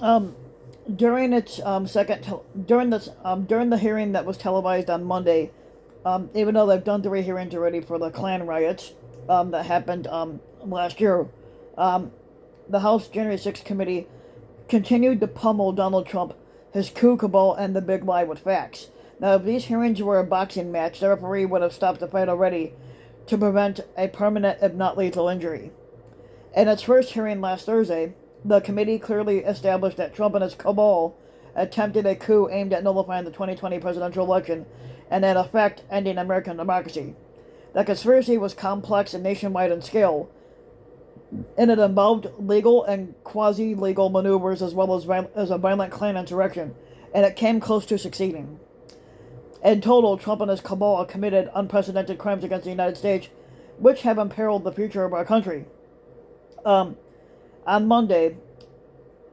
Um, during its during the hearing that was televised on Monday, even though they've done 3 hearings already for the Klan riots that happened last year, um, the House January 6th committee continued to pummel Donald Trump, his coup cabal, and the big lie with facts. Now, if these hearings were a boxing match, the referee would have stopped the fight already to prevent a permanent, if not lethal, injury. In its first hearing last Thursday, the committee clearly established that Trump and his cabal attempted a coup aimed at nullifying the 2020 presidential election and, in effect, ending American democracy. The conspiracy was complex and nationwide in scale, and it involved legal and quasi-legal maneuvers as well as a violent Klan insurrection, and it came close to succeeding. In total, Trump and his cabal committed unprecedented crimes against the United States, which have imperiled the future of our country. Um, on Monday,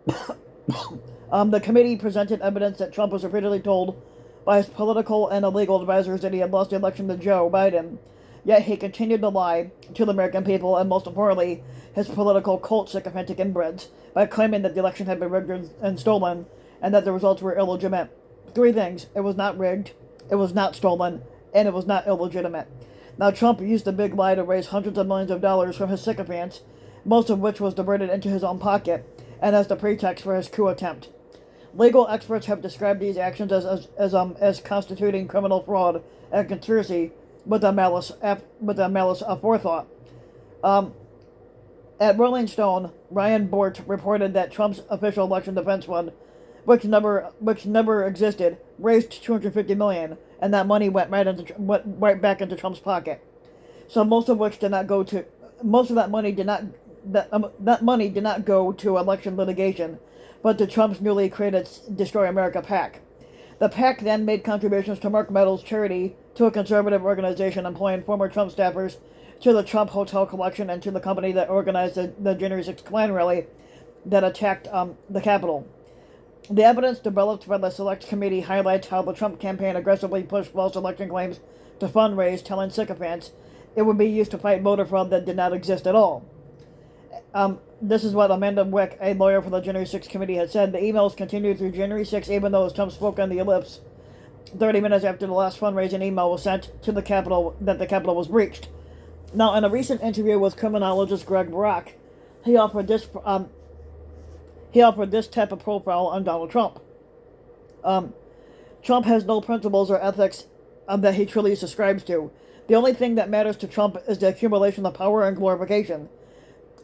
the committee presented evidence that Trump was repeatedly told by his political and illegal advisors that he had lost the election to Joe Biden, yet he continued to lie to the American people and, most importantly, his political cult sycophantic inbreds by claiming that the election had been rigged and stolen and that the results were illegitimate. 3 things: it was not rigged, it was not stolen, and it was not illegitimate. Now, Trump used the big lie to raise hundreds of millions of dollars from his sycophants, most of which was diverted into his own pocket, and as the pretext for his coup attempt. Legal experts have described these actions as constituting criminal fraud and conspiracy with a malice aforethought. Um, at Rolling Stone, Ryan Bort reported that Trump's official election defense fund, which never existed, raised $250 million, and that money went right back into Trump's pocket. So most of that money did not that money did not go to election litigation, but to Trump's newly created Destroy America PAC. The PAC then made contributions to Mark Meadows' charity, to a conservative organization employing former Trump staffers, to the Trump Hotel collection, and to the company that organized the January 6th Klan rally that attacked the Capitol. The evidence developed by the Select Committee highlights how the Trump campaign aggressively pushed false election claims to fundraise, telling sycophants it would be used to fight voter fraud that did not exist at all. This is what Amanda Wick, a lawyer for the January 6th committee, had said. The emails continued through January 6th, even though, as Trump spoke on the ellipse 30 minutes after the last fundraising email was sent to the Capitol, that the Capitol was breached. Now, in a recent interview with criminologist Greg Brock, he offered this type of profile on Donald Trump. Trump has no principles or ethics that he truly subscribes to. The only thing that matters to Trump is the accumulation of power and glorification.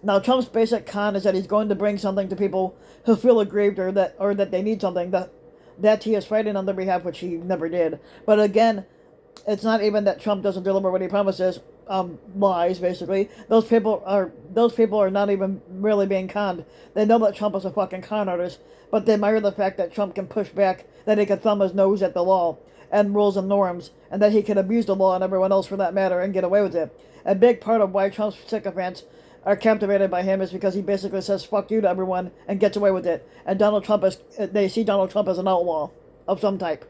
Now, Trump's basic con is that he's going to bring something to people who feel aggrieved or that they need something that he is fighting on their behalf, which he never did. But again, it's not even that Trump doesn't deliver what he promises. Lies, basically. Those people are not even really being conned. They know that Trump is a fucking con artist, but they admire the fact that Trump can push back, that he can thumb his nose at the law and rules and norms, and that he can abuse the law and everyone else for that matter and get away with it. A big part of why Trump's sycophants are captivated by him is because he basically says "fuck you" to everyone and gets away with it. And they see Donald Trump as an outlaw of some type.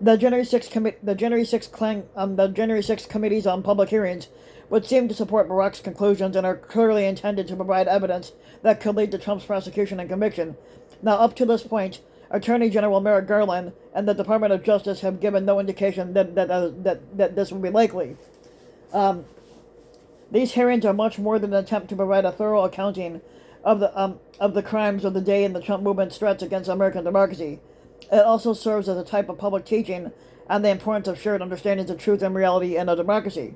The January 6th committees on public hearings would seem to support Barack's conclusions and are clearly intended to provide evidence that could lead to Trump's prosecution and conviction. Now, up to this point, Attorney General Merrick Garland and the Department of Justice have given no indication that this will be likely. These hearings are much more than an attempt to provide a thorough accounting of the crimes of the day and the Trump movement's threats against American democracy. It also serves as a type of public teaching on the importance of shared understandings of truth and reality in a democracy.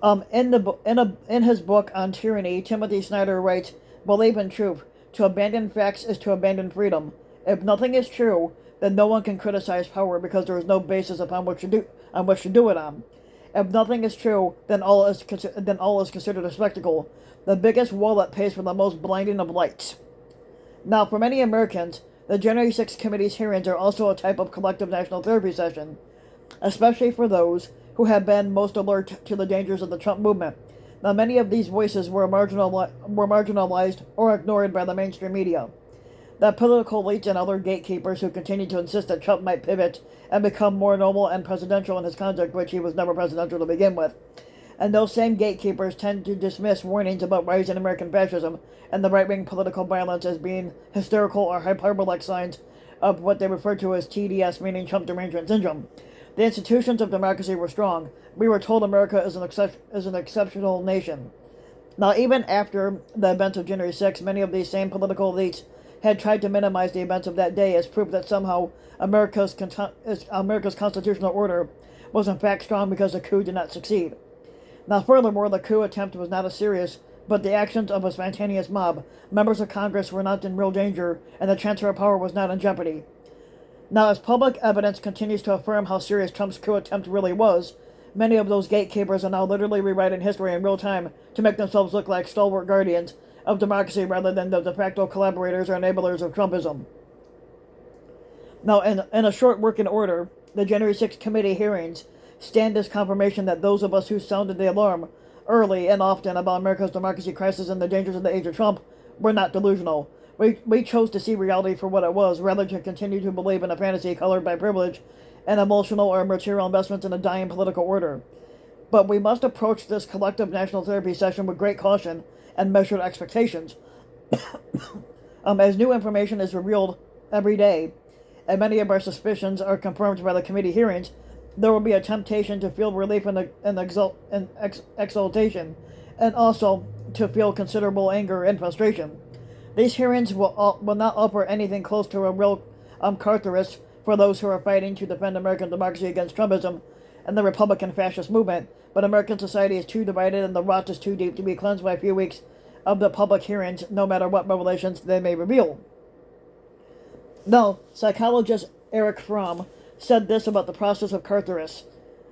In his book on tyranny, Timothy Snyder writes, "Believe in truth. To abandon facts is to abandon freedom. If nothing is true, then no one can criticize power because there is no basis upon which to do it on. If nothing is true, then all is considered a spectacle. The biggest wallet pays for the most blinding of lights." Now, for many Americans, the January 6th committee's hearings are also a type of collective national therapy session, especially for those who have been most alert to the dangers of the Trump movement. Now, many of these voices were marginalized or ignored by the mainstream media. The political elites and other gatekeepers who continue to insist that Trump might pivot and become more normal and presidential in his conduct, which he was never presidential to begin with. And those same gatekeepers tend to dismiss warnings about rising American fascism and the right-wing political violence as being hysterical or hyperbolic signs of what they refer to as TDS, meaning Trump derangement syndrome. The institutions of democracy were strong. We were told America is an exceptional nation. Now, even after the events of January 6th, many of these same political elites had tried to minimize the events of that day as proof that somehow America's constitutional order was in fact strong because the coup did not succeed. Now, furthermore, the coup attempt was not as serious, but the actions of a spontaneous mob. Members of Congress were not in real danger, and the transfer of power was not in jeopardy. Now, as public evidence continues to affirm how serious Trump's coup attempt really was, many of those gatekeepers are now literally rewriting history in real time to make themselves look like stalwart guardians of democracy rather than the de facto collaborators or enablers of Trumpism. Now, in a short working order, the January 6th committee hearings stand as confirmation that those of us who sounded the alarm early and often about America's democracy crisis and the dangers of the age of Trump were not delusional. We chose to see reality for what it was, rather than continue to believe in a fantasy colored by privilege and emotional or material investments in a dying political order. But we must approach this collective national therapy session with great caution and measured expectations. As new information is revealed every day, and many of our suspicions are confirmed by the committee hearings, there will be a temptation to feel relief and exultation, and also to feel considerable anger and frustration. These hearings will not offer anything close to a real catharsis for those who are fighting to defend American democracy against Trumpism and the Republican fascist movement, but American society is too divided and the rot is too deep to be cleansed by a few weeks of the public hearings, no matter what revelations they may reveal. Now, psychologist Eric Fromm said this about the process of catharsis.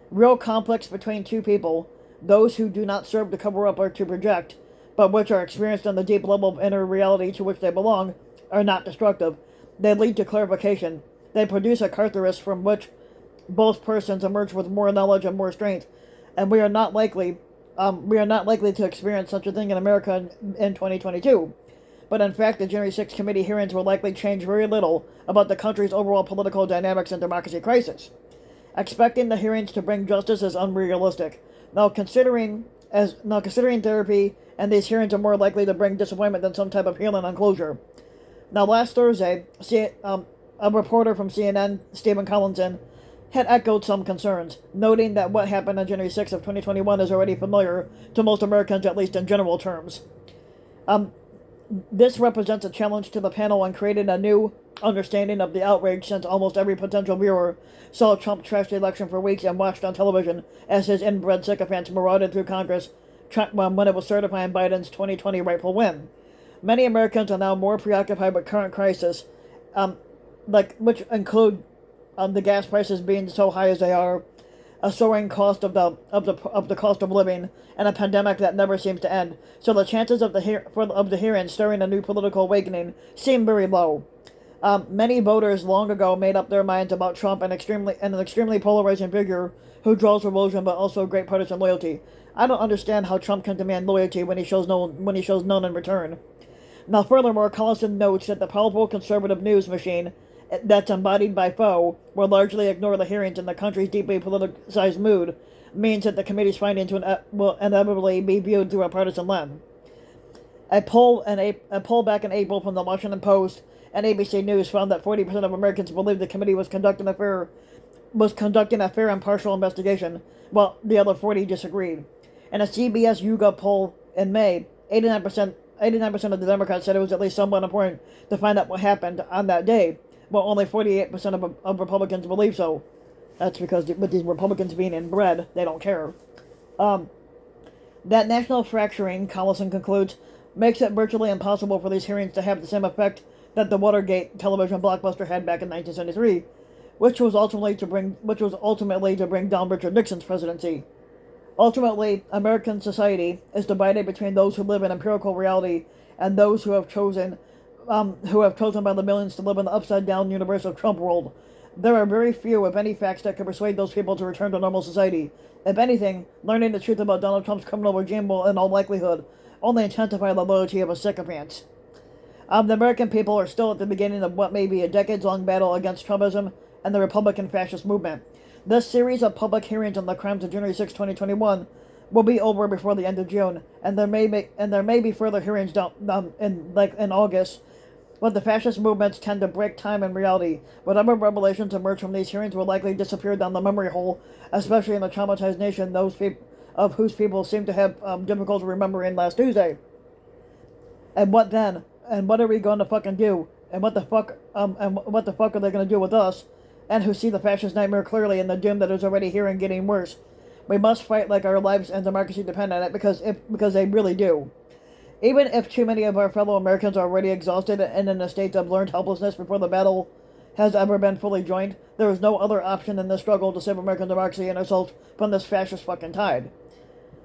Real conflicts between two people, those who do not serve to cover up or to project, but which are experienced on the deep level of inner reality to which they belong, are not destructive. They lead to clarification. They produce a catharsis from which both persons emerge with more knowledge and more strength, and we are not likely to experience such a thing in America in 2022. But in fact, the January 6th committee hearings will likely change very little about the country's overall political dynamics and democracy crisis. Expecting the hearings to bring justice is unrealistic. Now considering therapy and these hearings are more likely to bring disappointment than some type of healing and closure. Now, last Thursday, a reporter from CNN, Stephen Collinson, had echoed some concerns, noting that what happened on January 6th of 2021 is already familiar to most Americans, at least in general terms. This represents a challenge to the panel and created a new understanding of the outrage, since almost every potential viewer saw Trump trash the election for weeks and watched on television as his inbred sycophants marauded through Congress when it was certifying Biden's 2020 rightful win. Many Americans are now more preoccupied with current crisis, which include the gas prices being so high as they are, a soaring cost of the cost of living, and a pandemic that never seems to end. So the chances of the hearing stirring a new political awakening seem very low. Many voters long ago made up their minds about Trump, an extremely polarizing figure who draws revulsion but also great partisan loyalty. I don't understand how Trump can demand loyalty when he shows none in return. Now, furthermore, Collison notes that the powerful conservative news machine that's embodied by Foe will largely ignore the hearings in the country's deeply politicized mood, means that the committee's findings will inevitably be viewed through a partisan lens. A poll back in April from the Washington Post and ABC News found that 40% of Americans believed the committee was conducting a fair and impartial investigation, while the other 40 disagreed. In a CBS YouGov poll in May, 89% of the Democrats said it was at least somewhat important to find out what happened on that day, while only 48% of Republicans believe so. That's because with these Republicans being inbred, they don't care. That national fracturing, Collison concludes, makes it virtually impossible for these hearings to have the same effect that the Watergate television blockbuster had back in 1973, which was ultimately to bring down Richard Nixon's presidency. Ultimately, American society is divided between those who live in empirical reality and those who have chosen by the millions to live in the upside-down universe of Trump world. There are very few, if any, facts that can persuade those people to return to normal society. If anything, learning the truth about Donald Trump's criminal regime will, in all likelihood, only intensify the loyalty of his sycophants. The American people are still at the beginning of what may be a decades-long battle against Trumpism and the Republican fascist movement. This series of public hearings on the crimes of January 6, 2021 will be over before the end of June, and there may be further hearings in August. But the fascist movements tend to break time and reality. Whatever revelations emerge from these hearings will likely disappear down the memory hole, especially in a traumatized nation of whose people seem to have difficulty remembering last Tuesday. And what then? And what are we going to fucking do? And what the fuck are they going to do with us? And who see the fascist nightmare clearly in the doom that is already here and getting worse. We must fight like our lives and democracy depend on it because they really do. Even if too many of our fellow Americans are already exhausted and in a state of learned helplessness before the battle has ever been fully joined, there is no other option in this struggle to save American democracy and ourselves from this fascist fucking tide.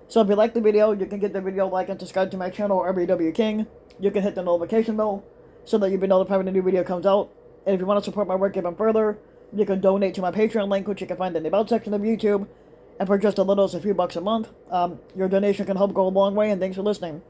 So if you like the video, you can get the video like and subscribe to my channel, RBW King. You can hit the notification bell so that you'll be notified when a new video comes out. And if you want to support my work even further, you can donate to my Patreon link, which you can find in the About section of YouTube. And for just as little as a few bucks a month, your donation can help go a long way, and thanks for listening.